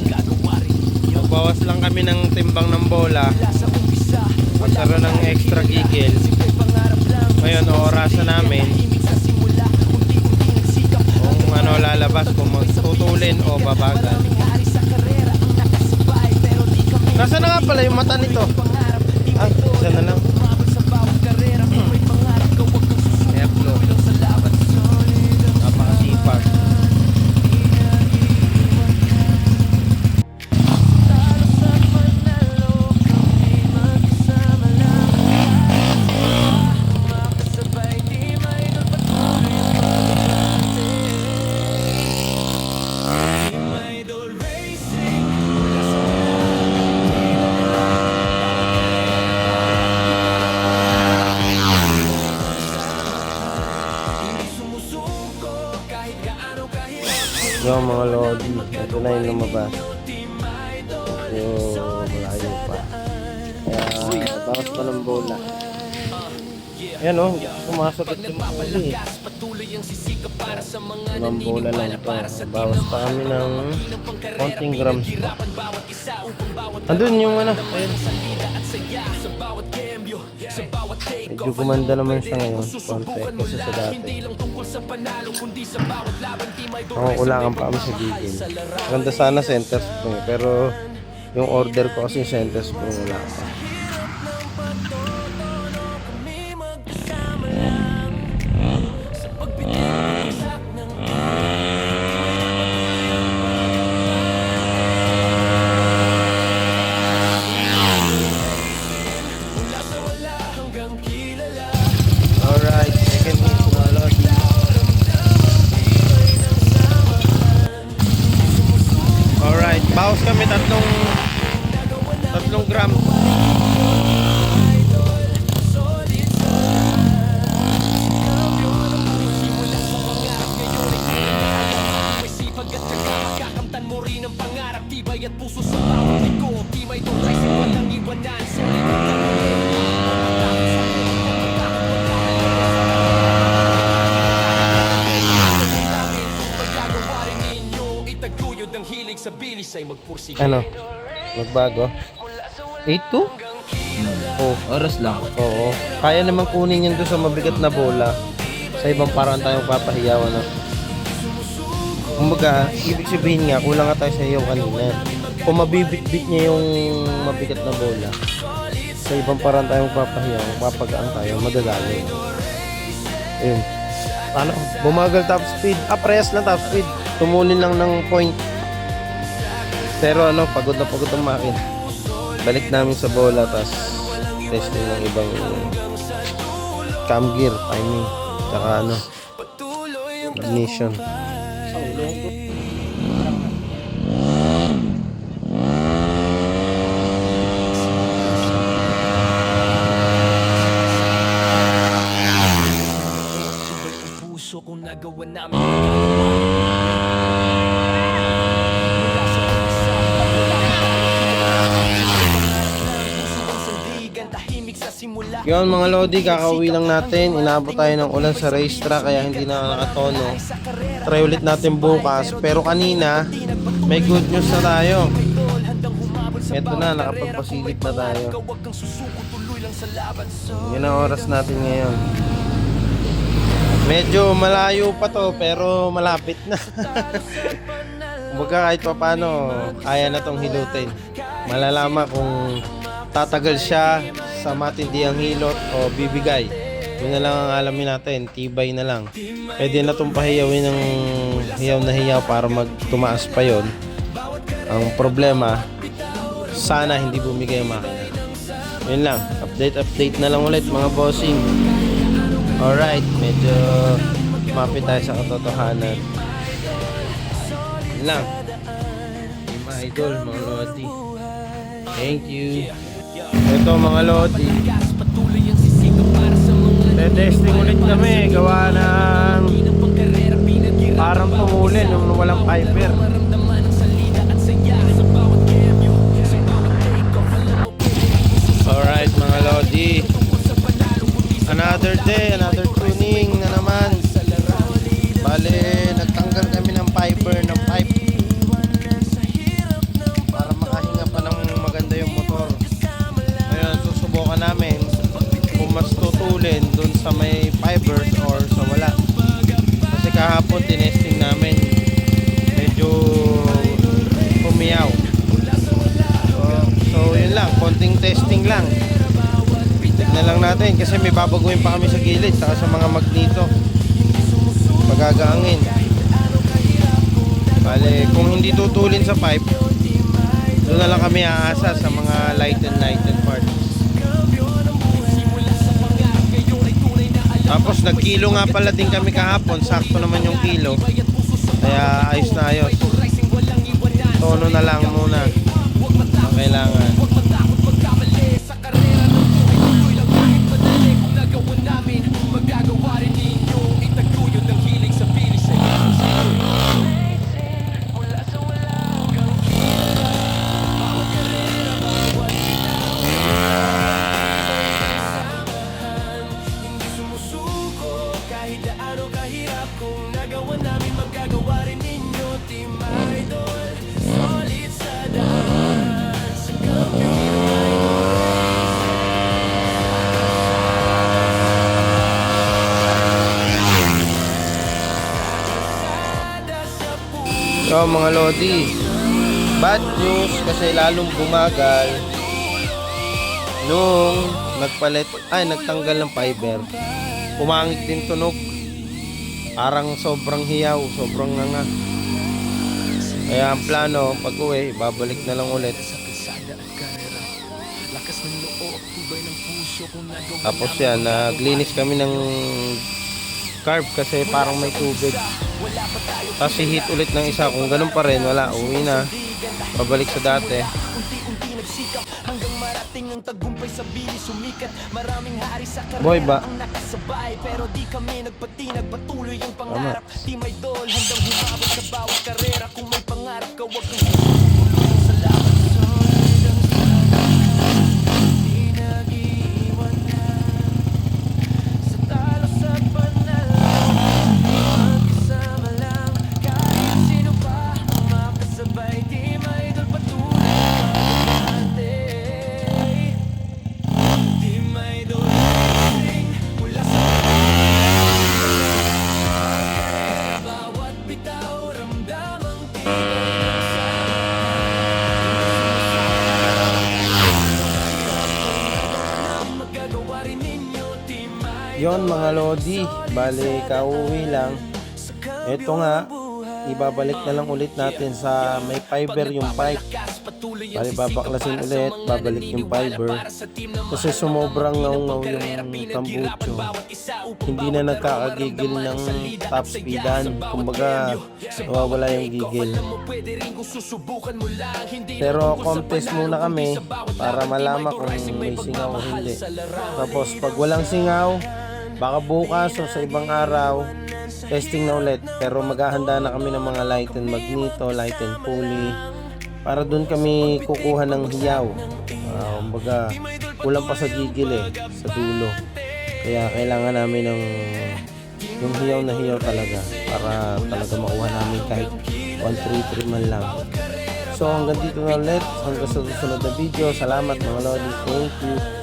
kahapon. Bawas lang kami ng timbang ng bola. Magkaroon ng extra gigil. Ngayon, orasan namin kung ano lalabas, kung magtutulin o babagal. Nasaan na nga pala yung mata nito? Ah, isa na lang. Airflow. Napakasipag. Yung mga lodi, ito na yung lumabas. Medyo malayo pa. Kaya bawas pa ng bola. Ayan o, pumasok ito yung huli. Limang bola lang ito. Bawas pa kami ng konting grams pa. Andun yung ano, ayun. Medyo gumanda naman siya ngayon, konti kasi sa dati. Kulangan pa kami sa gigil. Ganda sana center spring, pero yung order ko kasi center spring wala pa. Alright, second hit mga lodi. Alright, bawas kami tatlong gram. Ano? Magbago? 8-2? Oh, oras lang. Oo. Kaya naman kunin yun doon sa mabigat na bola. Sa ibang parang tayo papahiyawan na. Kumbaga, ibig sabihin nga, kulang nga tayo sa hiyaw kanina. Kung mabibit-bit niya yung mabigat na bola, sa ibang parang tayo papahiyaw, papagaan tayo, madadali. Ayun. Paano? Bumagal top speed. Press lang top speed. Tumunin lang ng point. Pero ano, pagod na pagod ang makin. Balik namin sa bola, tas testing ng ibang cam gear, timing, tsaka ano, ignition. Puso kung nagawa namin. Yun mga lodi, kakauwi lang natin. Inabot tayo ng ulan sa racetrack kaya hindi na nakatono. Try ulit natin bukas. Pero kanina may good news na tayo. Ito na, nakapagpasilip na tayo. Yun ang oras natin ngayon. Medyo malayo pa to pero malapit na. Kumbaga kahit pa paano kaya na tong hilutin. Malalaman kung tatagal siya sa matindihang hilot o bibigay. Yun na lang ang alamin natin, tibay na lang. Pwede na itong pahiyawin ng hiyaw na hiyaw para magtumaas pa yon. Ang problema, sana hindi bumigay ang makina. Yun lang, update na lang ulit mga bossing. Alright, medyo mapit tayo sa katotohanan. Yun lang, mga idol, mga lodi. Thank you. Ito mga lodi, testing ulit kami, gawa ng parang tumulin nung walang piper. Alright mga lodi, another day, another tuning na naman. Bale, nagtanggal kami ng piper ng pipe. kahapon tinesting namin. Medyo pumiyaw. So yun lang, konting testing lang. Tignan lang natin kasi may babaguhin pa kami sa gilid saka sa mga magnito. Magagaangin. Bale, kung hindi tutulin sa pipe, doon na lang kami aasa sa mga lighten parts. Tapos nagkilo nga pala din kami kahapon. Sakto naman yung kilo. Kaya ayos na ayos. Tono na lang muna ang kailangan. So mga lodi, bad news kasi lalong bumagal nung nagtanggal ng fiber. Pumangit din tunog. Parang sobrang hiyaw, sobrang nganga. Kaya ang plano, pag uwi, babalik na lang ulit. Tapos yan, naglinis kami ng carb kasi parang may tubig. Tapos hihit ulit ng isa. Kung ganun pa rin, wala, uwi na. Pabalik sa dati. Boy ba? Tama. Yon mga lodi, bali kauwi lang. Ito nga, ibabalik na lang ulit natin sa may fiber yung pipe. Bali babaklasin ulit, babalik yung fiber. Kasi sumobrang ngaw-ngaw yung tambucho. Hindi na nagkakagigil ng top speedan. Kumbaga, nawawala yung gigil. Pero contest muna kami para malaman kung may singaw o hindi. Tapos pag walang singaw, baka bukas o sa ibang araw, testing na ulit. Pero maghahanda na kami ng mga lighten magneto, lighten pulley. Para doon kami kukuha ng hiyaw. Kumbaga, kulang pa sa gigil sa dulo. Kaya kailangan namin ng yung hiyaw na hiyaw talaga. Para talaga makuha namin kahit 133 man lang. So hanggang dito na ulit. Hanggang sa susunod na video. Salamat mga lodi. Thank you.